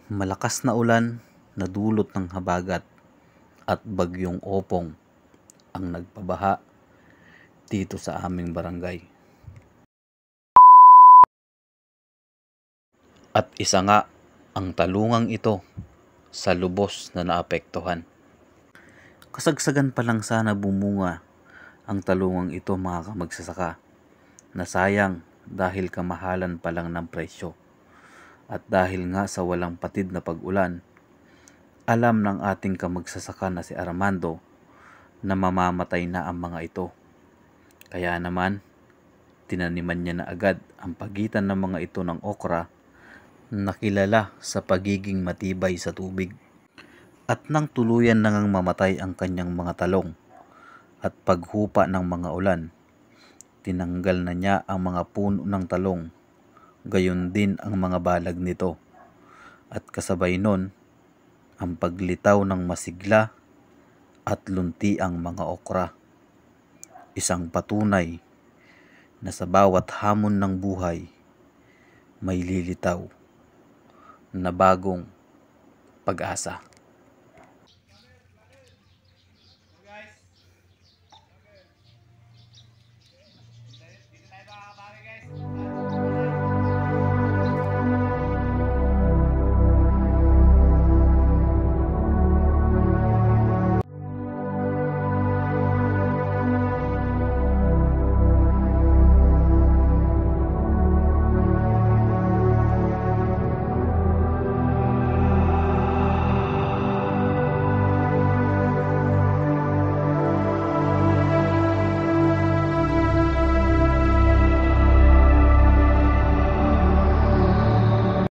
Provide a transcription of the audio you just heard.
Malakas na ulan na dulot ng habagat at bagyong Opong ang nagpabaha dito sa aming barangay. At isa nga ang talungang ito sa lubos na naapektuhan. Kasagsagan pa lang sana bumunga ang talungang ito, mga kamagsasaka, na sayang dahil kamahalan pa lang ng presyo. At dahil nga sa walang patid na pag-ulan, alam ng ating kamagsasaka na si Armando na mamamatay na ang mga ito. Kaya naman, tinaniman niya na agad ang pagitan ng mga ito ng okra na kilala sa pagiging matibay sa tubig. At nang tuluyan nang mamatay ang kanyang mga talong at paghupa ng mga ulan, tinanggal na niya ang mga puno ng talong, gayon din ang mga balag nito, at kasabay nun ang paglitaw ng masigla at lunti ang mga okra. Isang patunay na sa bawat hamon ng buhay may lilitaw na bagong pag-asa.